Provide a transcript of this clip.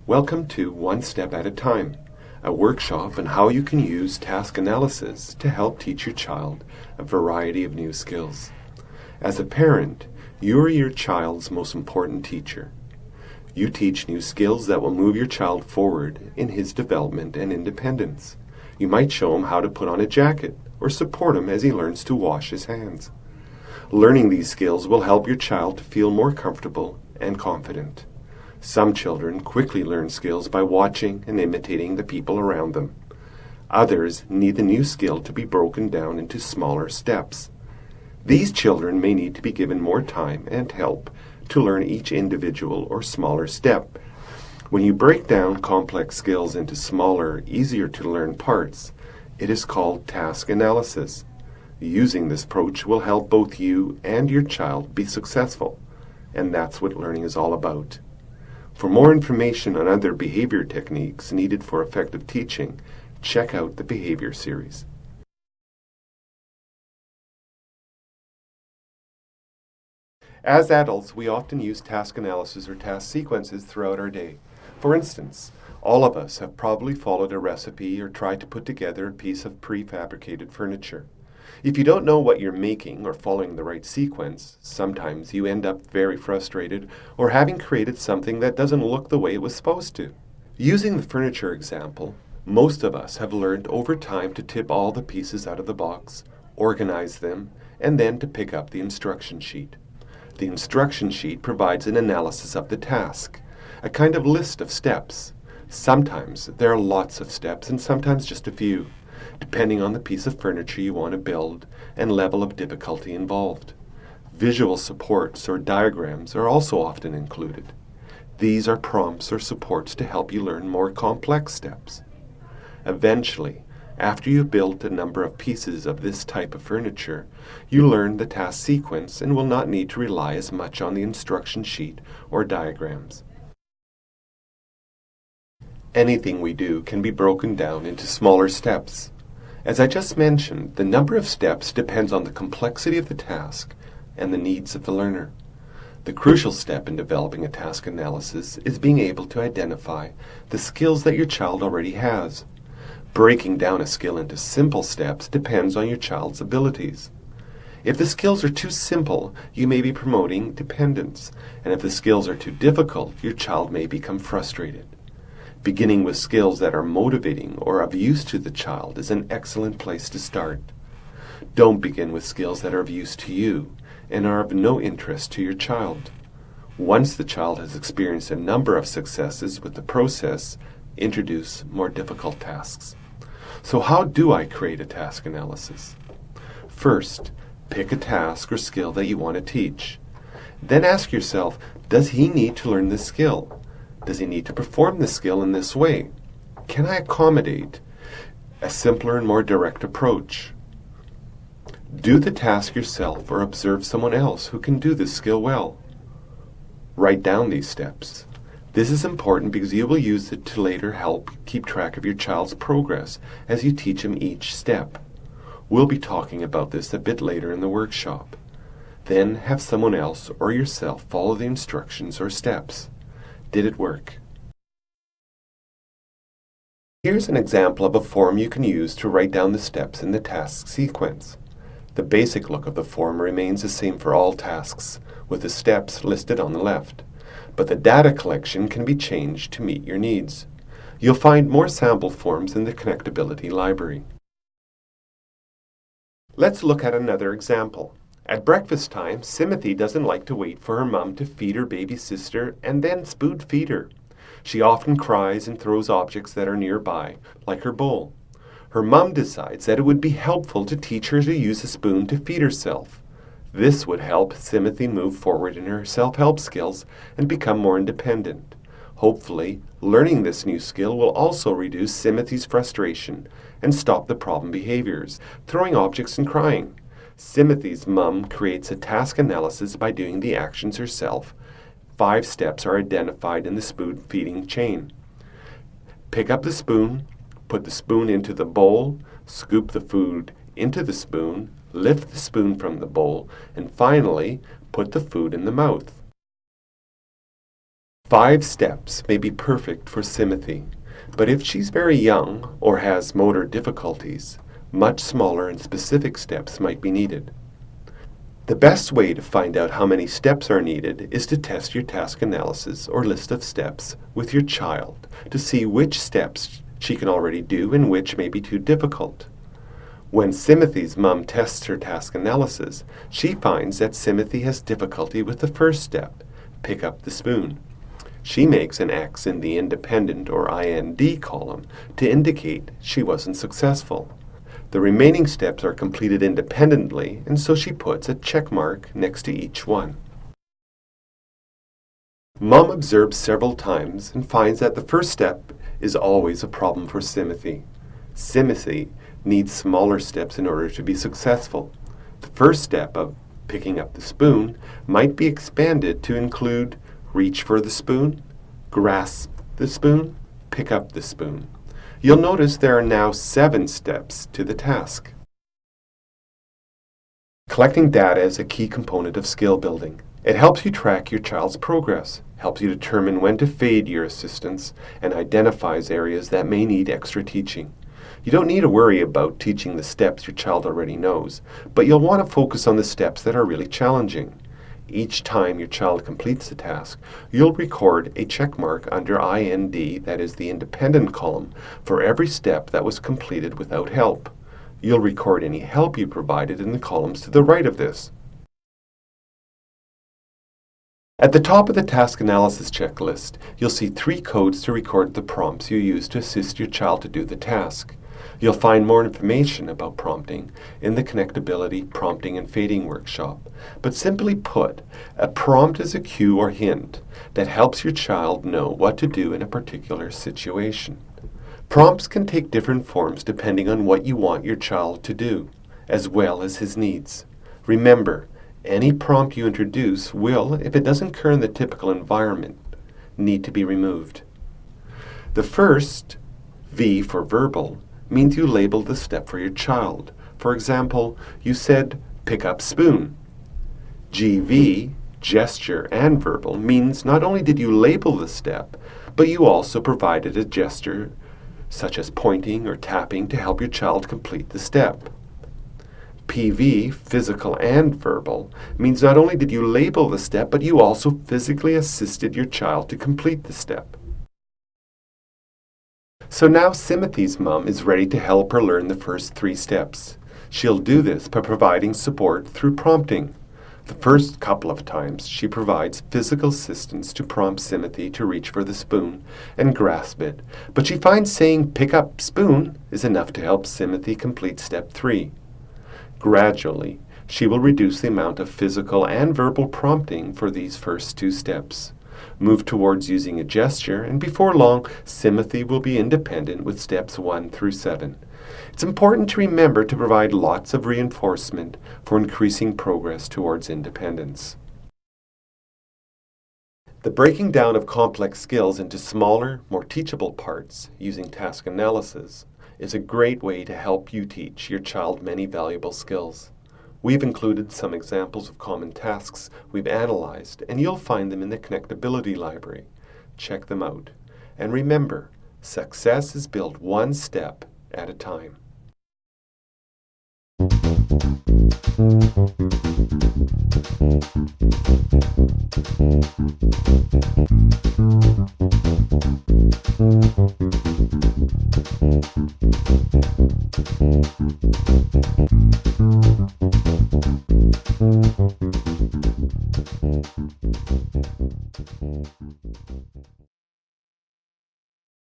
Welcome to One Step at a Time, a workshop on how you can use task analysis to help teach your child a variety of new skills. As a parent, you are your child's most important teacher. You teach new skills that will move your child forward in his development and independence. You might show him how to put on a jacket or support him as he learns to wash his hands. Learning these skills will help your child to feel more comfortable and confident. Some children quickly learn skills by watching and imitating the people around them. Others need the new skill to be broken down into smaller steps. These children may need to be given more time and help to learn each individual or smaller step. When you break down complex skills into smaller, easier to learn parts, it is called task analysis. Using this approach will help both you and your child be successful, and that's what learning is all about. For more information on other behavior techniques needed for effective teaching, check out the Behavior series. As adults, we often use task analysis or task sequences throughout our day. For instance, all of us have probably followed a recipe or tried to put together a piece of prefabricated furniture. If you don't know what you're making or following the right sequence, sometimes you end up very frustrated or having created something that doesn't look the way it was supposed to. Using the furniture example, most of us have learned over time to tip all the pieces out of the box, organize them, and then to pick up the instruction sheet. The instruction sheet provides an analysis of the task, a kind of list of steps. Sometimes there are lots of steps and sometimes just a few, depending on the piece of furniture you want to build and level of difficulty involved. Visual supports or diagrams are also often included. These are prompts or supports to help you learn more complex steps. Eventually, after you've built a number of pieces of this type of furniture, you learn the task sequence and will not need to rely as much on the instruction sheet or diagrams. Anything we do can be broken down into smaller steps. As I just mentioned, the number of steps depends on the complexity of the task and the needs of the learner. The crucial step in developing a task analysis is being able to identify the skills that your child already has. Breaking down a skill into simple steps depends on your child's abilities. If the skills are too simple, you may be promoting dependence, and if the skills are too difficult, your child may become frustrated. Beginning with skills that are motivating or of use to the child is an excellent place to start. Don't begin with skills that are of use to you and are of no interest to your child. Once the child has experienced a number of successes with the process, introduce more difficult tasks. So how do I create a task analysis? First, pick a task or skill that you want to teach. Then ask yourself, does he need to learn this skill? Does he need to perform the skill in this way? Can I accommodate a simpler and more direct approach? Do the task yourself or observe someone else who can do this skill well. Write down these steps. This is important because you will use it to later help keep track of your child's progress as you teach him each step. We'll be talking about this a bit later in the workshop. Then have someone else or yourself follow the instructions or steps. Did it work? Here's an example of a form you can use to write down the steps in the task sequence. The basic look of the form remains the same for all tasks, with the steps listed on the left, but the data collection can be changed to meet your needs. You'll find more sample forms in the Connectability library. Let's look at another example. At breakfast time, Simothy doesn't like to wait for her mom to feed her baby sister and then spoon feed her. She often cries and throws objects that are nearby, like her bowl. Her mom decides that it would be helpful to teach her to use a spoon to feed herself. This would help Simothy move forward in her self-help skills and become more independent. Hopefully, learning this new skill will also reduce Simothy's frustration and stop the problem behaviors, throwing objects and crying. Simothy's mom creates a task analysis by doing the actions herself. 5 steps are identified in the spoon feeding chain. Pick up the spoon, put the spoon into the bowl, scoop the food into the spoon, lift the spoon from the bowl, and finally, put the food in the mouth. 5 steps may be perfect for Simothy, but if she's very young or has motor difficulties, much smaller and specific steps might be needed. The best way to find out how many steps are needed is to test your task analysis or list of steps with your child to see which steps she can already do and which may be too difficult. When Simothy's mom tests her task analysis, she finds that Simothy has difficulty with the first step, pick up the spoon. She makes an X in the independent or IND column to indicate she wasn't successful. The remaining steps are completed independently, and so she puts a check mark next to each one. Mom observes several times and finds that the first step is always a problem for Simothy. Simothy needs smaller steps in order to be successful. The first step of picking up the spoon might be expanded to include reach for the spoon, grasp the spoon, pick up the spoon. You'll notice there are now 7 steps to the task. Collecting data is a key component of skill building. It helps you track your child's progress, helps you determine when to fade your assistance, and identifies areas that may need extra teaching. You don't need to worry about teaching the steps your child already knows, but you'll want to focus on the steps that are really challenging. Each time your child completes the task, you'll record a check mark under IND, that is the independent column, for every step that was completed without help. You'll record any help you provided in the columns to the right of this. At the top of the task analysis checklist, you'll see 3 codes to record the prompts you use to assist your child to do the task. You'll find more information about prompting in the Connectability Prompting and Fading workshop. But simply put, a prompt is a cue or hint that helps your child know what to do in a particular situation. Prompts can take different forms depending on what you want your child to do, as well as his needs. Remember, any prompt you introduce will, if it doesn't occur in the typical environment, need to be removed. The first, V for verbal, means you label the step for your child. For example, you said, pick up spoon. GV, gesture and verbal, means not only did you label the step, but you also provided a gesture such as pointing or tapping to help your child complete the step. PV, physical and verbal, means not only did you label the step, but you also physically assisted your child to complete the step. So now Simothy's mom is ready to help her learn the first 3 steps. She'll do this by providing support through prompting. The first couple of times she provides physical assistance to prompt Simothy to reach for the spoon and grasp it, but she finds saying pick up spoon is enough to help Simothy complete step 3. Gradually, she will reduce the amount of physical and verbal prompting for these first 2 steps. Move towards using a gesture, and before long, Simothy will be independent with steps 1 through 7. It's important to remember to provide lots of reinforcement for increasing progress towards independence. The breaking down of complex skills into smaller, more teachable parts using task analysis is a great way to help you teach your child many valuable skills. We've included some examples of common tasks we've analyzed, and you'll find them in the Connectability Library. Check them out. And remember, success is built one step at a time.